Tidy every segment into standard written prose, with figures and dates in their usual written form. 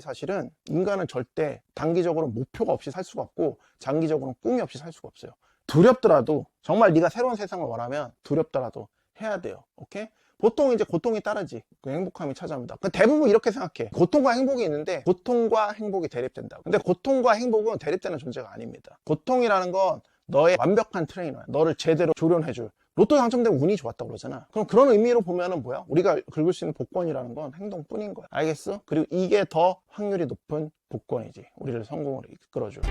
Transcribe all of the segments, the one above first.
사실은 인간은 절대 단기적으로 목표가 없이 살 수가 없고 장기적으로는 꿈이 없이 살 수가 없어요. 두렵더라도, 정말 네가 새로운 세상을 원하면 두렵더라도 해야 돼요. 오케이? 보통 이제 고통이 따르지 그 행복함이 찾아옵니다. 대부분 이렇게 생각해. 고통과 행복이 있는데 고통과 행복이 대립된다고. 근데 고통과 행복은 대립되는 존재가 아닙니다. 고통이라는 건 너의 완벽한 트레이너야. 너를 제대로 조련해줄. 로또 당첨되면 운이 좋았다고 그러잖아. 그럼 그런 의미로 보면은 뭐야? 우리가 긁을 수 있는 복권이라는 건 행동뿐인 거야. 알겠어? 그리고 이게 더 확률이 높은 복권이지. 우리를 성공으로 이끌어줄.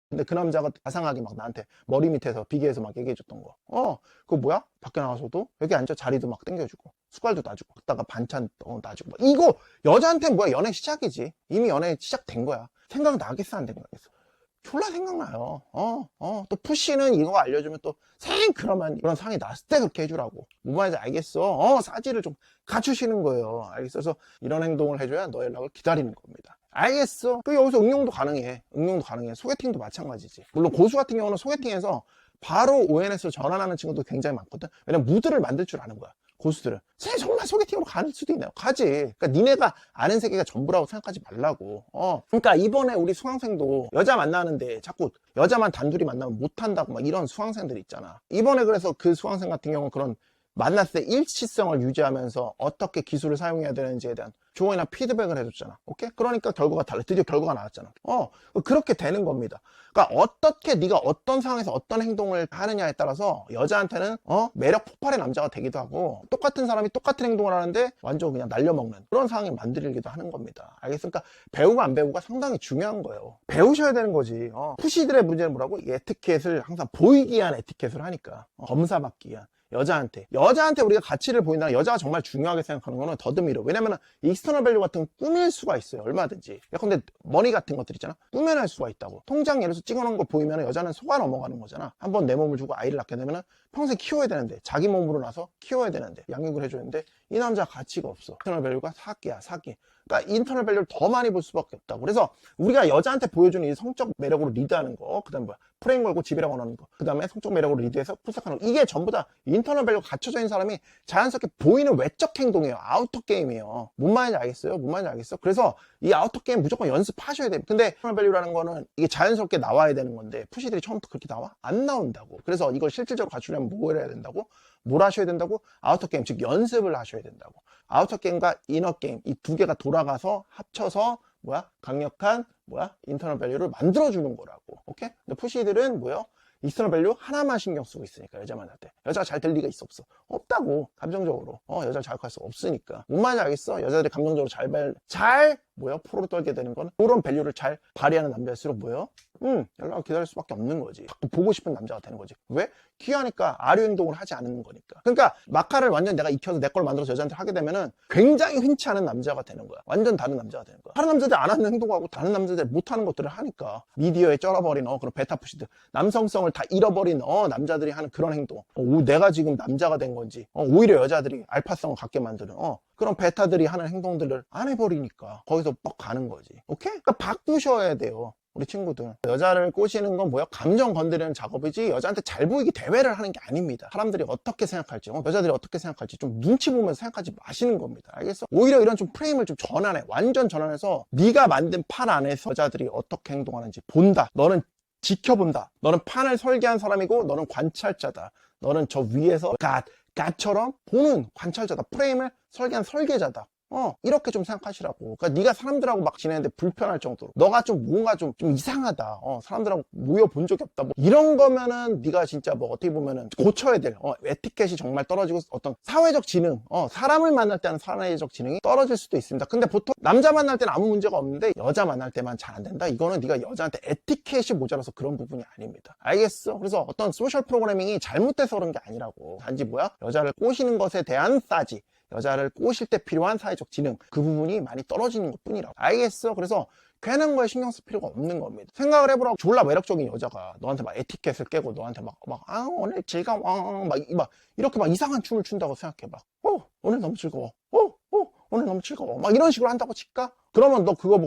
근데 그 남자가 자상하게 막 나한테 머리 밑에서 비계에서 막 얘기해줬던 거. 그거 뭐야? 밖에 나가서도 여기 앉아 자리도 막 땡겨주고 숟갈도 놔주고 그다가 반찬 놔주고 이거 여자한테는 뭐야? 연애 시작이지. 이미 연애 시작된 거야. 생각나겠어 안 생각나겠어? 졸라 생각나요. 또 푸시는 이거 알려주면 또 그러면 그런 상황이 났을 때 그렇게 해주라고. 뭔 말인지 알겠어? 사지를 좀 갖추시는 거예요. 알겠어? 그래서 이런 행동을 해줘야 너 연락을 기다리는 겁니다. 알겠어? 그 여기서 응용도 가능해. 소개팅도 마찬가지지. 물론 고수 같은 경우는 소개팅에서 바로 ONS로 전환하는 친구도 굉장히 많거든. 왜냐면 무드를 만들 줄 아는 거야. 고수들은 정말 소개팅으로 갈 수도 있나요? 가지. 그러니까 니네가 아는 세계가 전부라고 생각하지 말라고. 그러니까 이번에 우리 수강생도 여자 만나는데 자꾸 여자만 단둘이 만나면 못한다고 막 이런 수강생들 있잖아. 이번에 그래서 그 수강생 같은 경우는 그런 만났을 때 일치성을 유지하면서 어떻게 기술을 사용해야 되는지에 대한 조언이나 피드백을 해줬잖아. 오케이? 그러니까 결과가 달라. 드디어 결과가 나왔잖아. 그렇게 되는 겁니다. 그러니까 어떻게 네가 어떤 상황에서 어떤 행동을 하느냐에 따라서 여자한테는 매력 폭발의 남자가 되기도 하고 똑같은 사람이 똑같은 행동을 하는데 완전 그냥 날려먹는 그런 상황이 만들기도 하는 겁니다. 알겠습니까? 배우고 안 배우고가 상당히 중요한 거예요. 배우셔야 되는 거지. 푸시들의 문제는 뭐라고? 이 에티켓을 항상 보이기 위한 에티켓을 하니까 검사받기 위한. 여자한테 우리가 가치를 보인다는, 여자가 정말 중요하게 생각하는 거는 더듬이로. 왜냐면 익스터널 밸류 같은 건 꾸밀 수가 있어요. 얼마든지. 근데 머니 같은 것들 있잖아. 꾸며낼 수가 있다고. 통장 예를 들어서 찍어놓은 거 보이면 여자는 속아 넘어가는 거잖아. 한번 내 몸을 주고 아이를 낳게 되면 평생 키워야 되는데, 자기 몸으로 나서 키워야 되는데, 양육을 해줘야 되는데 이 남자 가치가 없어. 익스터널 밸류가 사기야, 사기. 그러니까 인터널 밸류를 더 많이 볼 수밖에 없다고. 그래서 우리가 여자한테 보여주는 이 성적 매력으로 리드하는 거, 그 다음에 뭐야? 프레임 걸고 집이라고 하는 거, 그 다음에 성적 매력으로 리드해서 풀싹하는 거, 이게 전부 다 인터널 밸류가 갖춰져 있는 사람이 자연스럽게 보이는 외적 행동이에요. 아우터 게임이에요. 뭔 말인지 알겠어요? 뭔 말인지 알겠어? 그래서 이 아우터 게임 무조건 연습하셔야 돼요. 근데 인터널 밸류라는 거는 이게 자연스럽게 나와야 되는 건데 푸시들이 처음부터 그렇게 나와? 안 나온다고. 그래서 이걸 실질적으로 갖추려면 뭘 해야 된다고? 뭘 하셔야 된다고? 아우터 게임, 즉 연습을 하셔야 된다고. 아우터 게임과 이너 게임, 이 두 개가 돌아가서 합쳐서 강력한 인터널 밸류를 만들어주는 거라고. 오케이? 근데 푸시들은 익스터널 밸류 하나만 신경 쓰고 있으니까. 여자 만날 때 여자가 잘 될 리가 있어 없어? 없다고. 감정적으로 여자를 자극할 수 없으니까. 뭔 말인지 알겠어? 여자들이 감정적으로 잘 포로를 떨게 되는 건 그런 밸류를 잘 발휘하는 남자일수록 연락을 기다릴 수밖에 없는 거지. 자꾸 보고 싶은 남자가 되는 거지. 왜? 귀하니까. 아류 행동을 하지 않는 거니까. 그러니까 마카를 완전 내가 익혀서 내 걸 만들어서 여자한테 하게 되면은 굉장히 흔치 않은 남자가 되는 거야. 완전 다른 남자가 되는 거야. 다른 남자들 안 하는 행동하고 다른 남자들 못 하는 것들을 하니까. 미디어에 쩔어버린 그런 베타푸시들, 남성성을 다 잃어버린 남자들이 하는 그런 행동, 내가 지금 남자가 된 건지 오히려 여자들이 알파성을 갖게 만드는 그런 베타들이 하는 행동들을 안 해버리니까 거기서 뻑 가는 거지. 오케이? 그러니까 바꾸셔야 돼요. 우리 친구들. 여자를 꼬시는 건 감정 건드리는 작업이지 여자한테 잘 보이기 대회를 하는 게 아닙니다. 사람들이 어떻게 생각할지, 여자들이 어떻게 생각할지 좀 눈치 보면서 생각하지 마시는 겁니다. 알겠어? 오히려 이런 좀 프레임을 좀 완전 전환해서 네가 만든 판 안에서 여자들이 어떻게 행동하는지 본다. 너는 지켜본다. 너는 판을 설계한 사람이고 너는 관찰자다. 너는 저 위에서 갓처럼 보는 관찰자다. 프레임을 설계한 설계자다. 이렇게 좀 생각하시라고. 그러니까 네가 사람들하고 막 지내는데 불편할 정도로 너가 좀 뭔가 좀 이상하다. 사람들하고 모여 본 적이 없다. 이런 거면은 네가 진짜 어떻게 보면은 고쳐야 될 에티켓이 정말 떨어지고 어떤 사회적 지능, 사람을 만날 때는 사회적 지능이 떨어질 수도 있습니다. 근데 보통 남자 만날 때는 아무 문제가 없는데 여자 만날 때만 잘 안 된다. 이거는 네가 여자한테 에티켓이 모자라서 그런 부분이 아닙니다. 알겠어? 그래서 어떤 소셜 프로그래밍이 잘못돼서 그런 게 아니라고. 단지 여자를 꼬시는 것에 대한 싸지, 여자를 꼬실 때 필요한 사회적 지능, 그 부분이 많이 떨어지는 것 뿐이라고. 알겠어? 그래서 괜한 거에 신경 쓸 필요가 없는 겁니다. 생각을 해보라고. 졸라 매력적인 여자가 너한테 에티켓을 깨고 너한테 오늘 즐거워 이렇게 이상한 춤을 춘다고 생각해봐. 오늘 너무 즐거워. 오늘 너무 즐거워. 이런 식으로 한다고 칠까? 그러면 너 그거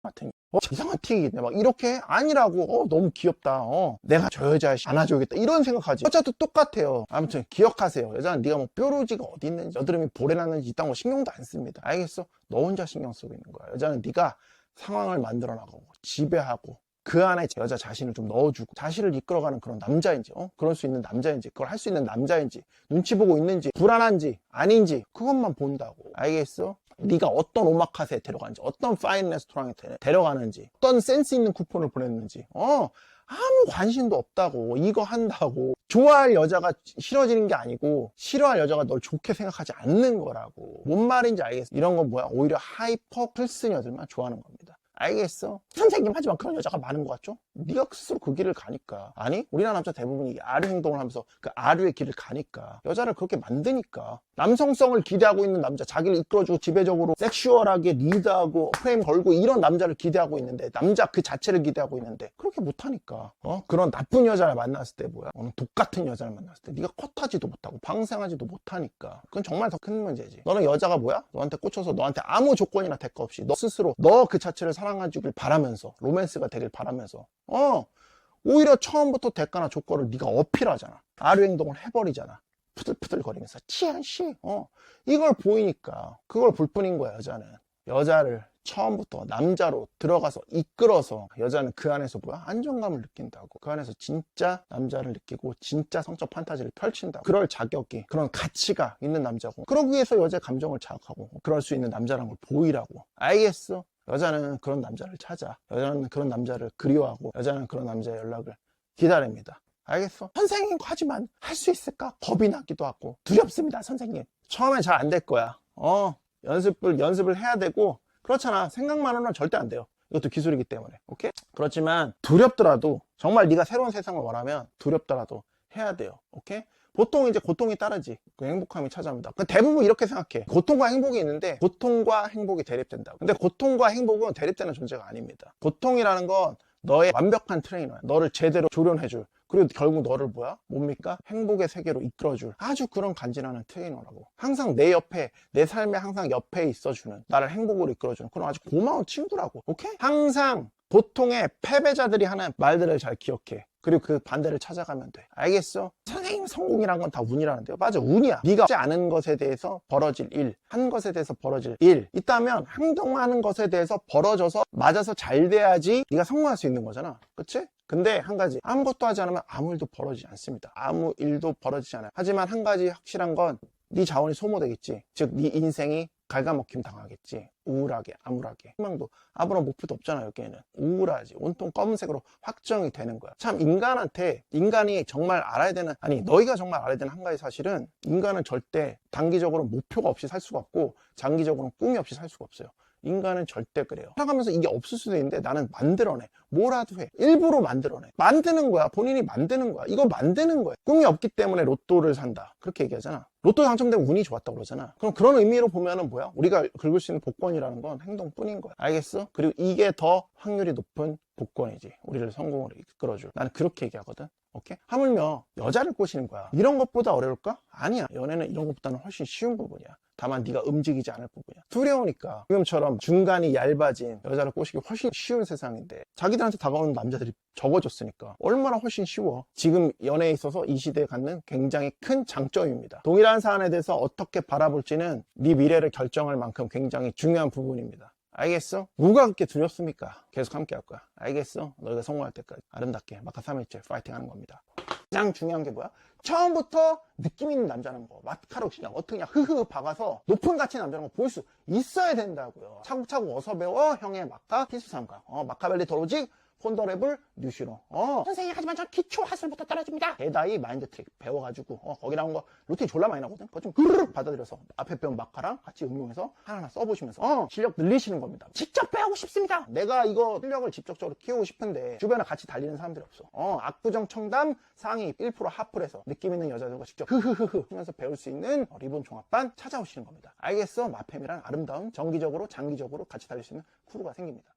같은 이상한 틱이네. 막 이렇게 아니라고. 너무 귀엽다. 내가 저 여자 안아줘야겠다. 이런 생각하지. 여자도 똑같아요. 아무튼 기억하세요. 여자는 네가 뭐 뾰루지가 어디 있는지, 여드름이 볼에 났는지 이딴 거 신경도 안 씁니다. 알겠어? 너 혼자 신경 쓰고 있는 거야. 여자는 네가 상황을 만들어 나가고 지배하고 그 안에 여자 자신을 좀 넣어주고 자신을 이끌어가는 그런 남자인지, 그럴 수 있는 남자인지, 그걸 할 수 있는 남자인지, 눈치 보고 있는지, 불안한지 아닌지 그것만 본다고. 알겠어? 네가 어떤 오마카세에 데려가는지, 어떤 파인 레스토랑에 데려가는지, 어떤 센스 있는 쿠폰을 보냈는지, 아무 관심도 없다고. 이거 한다고. 좋아할 여자가 싫어지는 게 아니고 싫어할 여자가 널 좋게 생각하지 않는 거라고. 뭔 말인지 알겠어? 이런 건 뭐야? 오히려 하이퍼 플스녀들만 좋아하는 겁니다. 알겠어? 선생님, 하지만 그런 여자가 많은 것 같죠? 네가 스스로 그 길을 가니까. 아니, 우리나라 남자 대부분이 아류 행동을 하면서 그 아류의 길을 가니까. 여자를 그렇게 만드니까. 남성성을 기대하고 있는 남자, 자기를 이끌어주고 지배적으로 섹슈얼하게 리드하고 프레임 걸고 이런 남자를 기대하고 있는데, 남자 그 자체를 기대하고 있는데 그렇게 못하니까. 그런 나쁜 여자를 만났을 때 뭐야? 독 같은 여자를 만났을 때 네가 컷하지도 못하고 방생하지도 못하니까. 그건 정말 더 큰 문제지. 너는 여자가 뭐야? 너한테 꽂혀서 너한테 아무 조건이나 대가 없이 너 스스로 너 그 자체를 사랑해주길 바라면서, 로맨스가 되길 바라면서 오히려 처음부터 대가나 조건을 네가 어필하잖아. 아류 행동을 해버리잖아. 푸들푸들거리면서 치안씨 이걸 보이니까. 그걸 볼 뿐인 거야. 여자를 처음부터 남자로 들어가서 이끌어서 여자는 그 안에서 뭐야? 안정감을 느낀다고. 그 안에서 진짜 남자를 느끼고 진짜 성적 판타지를 펼친다고. 그럴 자격이, 그런 가치가 있는 남자고, 그러기 위해서 여자의 감정을 자극하고 그럴 수 있는 남자라는 걸 보이라고. 알겠어? 여자는 그런 남자를 찾아. 여자는 그런 남자를 그리워하고, 여자는 그런 남자의 연락을 기다립니다. 알겠어? 선생님, 하지만 할 수 있을까? 겁이 나기도 하고 두렵습니다. 선생님, 처음엔 잘 안 될 거야. 연습을 해야 되고, 그렇잖아. 생각만으로는 절대 안 돼요. 이것도 기술이기 때문에. 오케이? 그렇지만 두렵더라도, 정말 네가 새로운 세상을 원하면 두렵더라도 해야 돼요. 오케이? 보통 이제 고통이 따르지. 그 행복함이 찾아옵니다. 대부분 이렇게 생각해. 고통과 행복이 있는데 고통과 행복이 대립된다고. 근데 고통과 행복은 대립되는 존재가 아닙니다. 고통이라는 건 너의 완벽한 트레이너야. 너를 제대로 조련해줄, 그리고 결국 너를 뭐야? 뭡니까? 행복의 세계로 이끌어줄 아주 그런 간지나는 트레이너라고. 항상 내 옆에, 내 삶에 항상 옆에 있어주는, 나를 행복으로 이끌어주는 그런 아주 고마운 친구라고. 오케이? 항상 보통의 패배자들이 하는 말들을 잘 기억해. 그리고 그 반대를 찾아가면 돼. 알겠어? 선생님, 성공이란 건 다 운이라는데요. 맞아, 운이야. 네가 하지 않은 것에 대해서 벌어질 일, 한 것에 대해서 벌어질 일 있다면 행동하는 것에 대해서 벌어져서 맞아서 잘 돼야지 네가 성공할 수 있는 거잖아. 그치? 근데 한 가지, 아무것도 하지 않으면 아무 일도 벌어지지 않습니다. 아무 일도 벌어지지 않아요. 하지만 한 가지 확실한 건 네 자원이 소모되겠지. 즉 네 인생이 갉아먹힘 당하겠지. 우울하게, 암울하게. 희망도 아무런 목표도 없잖아. 여기에는 우울하지. 온통 검은색으로 확정이 되는 거야. 참, 인간이 정말 알아야 되는, 아니 너희가 정말 알아야 되는 한 가지 사실은, 인간은 절대 단기적으로 목표가 없이 살 수가 없고 장기적으로는 꿈이 없이 살 수가 없어요. 인간은 절대 그래요. 살아가면서 이게 없을 수도 있는데 나는 만들어내. 뭐라도 해. 일부러 만들어내. 만드는 거야. 본인이 만드는 거야. 이거 만드는 거야. 꿈이 없기 때문에 로또를 산다. 그렇게 얘기하잖아. 로또 당첨되면 운이 좋았다고 그러잖아. 그럼 그런 의미로 보면은 뭐야? 우리가 긁을 수 있는 복권이라는 건 행동뿐인 거야. 알겠어? 그리고 이게 더 확률이 높은 복권이지. 우리를 성공으로 이끌어줄. 나는 그렇게 얘기하거든. 오케이? 하물며 여자를 꼬시는 거야. 이런 것보다 어려울까? 아니야. 연애는 이런 것보다는 훨씬 쉬운 부분이야. 다만 네가 움직이지 않을 부분이야. 두려우니까. 지금처럼 중간이 얇아진 여자를 꼬시기 훨씬 쉬운 세상인데 자기들한테 다가오는 남자들이 적어졌으니까 얼마나 훨씬 쉬워. 지금 연애에 있어서 이 시대에 갖는 굉장히 큰 장점입니다. 동일한 사안에 대해서 어떻게 바라볼지는 네 미래를 결정할 만큼 굉장히 중요한 부분입니다. 알겠어? 뭐가 그렇게 두렵습니까? 계속 함께 할 거야. 알겠어? 너희가 성공할 때까지 아름답게 마카 3일째 파이팅 하는 겁니다. 가장 중요한 게 뭐야? 처음부터 느낌 있는 남자는 거, 마카로 그냥 어떻게 그냥 흐흐 박아서 높은 가치의 남자라는 거 보일 수 있어야 된다고요. 차곡차곡 어서 배워 형의 마카 필수 삼각. 마카벨리 더로직 폰더레블 뉴시로. 선생님, 하지만 전 기초 하술부터 떨어집니다. 대다이 마인드 트릭 배워가지고 거기 나온 거 루틴 졸라 많이 나거든. 그거 좀 흐르륵 받아들여서 앞에 배운 마카랑 같이 응용해서 하나하나 써보시면서 실력 늘리시는 겁니다. 직접 배우고 싶습니다. 내가 이거 실력을 직접적으로 키우고 싶은데 주변에 같이 달리는 사람들이 없어. 압구정 청담 상위 1% 하플에서 느낌 있는 여자들과 직접 흐흐흐흐 하면서 배울 수 있는 리본 종합반 찾아오시는 겁니다. 알겠어? 마팸이란 아름다운 정기적으로 장기적으로 같이 달릴 수 있는 크루가 생깁니다.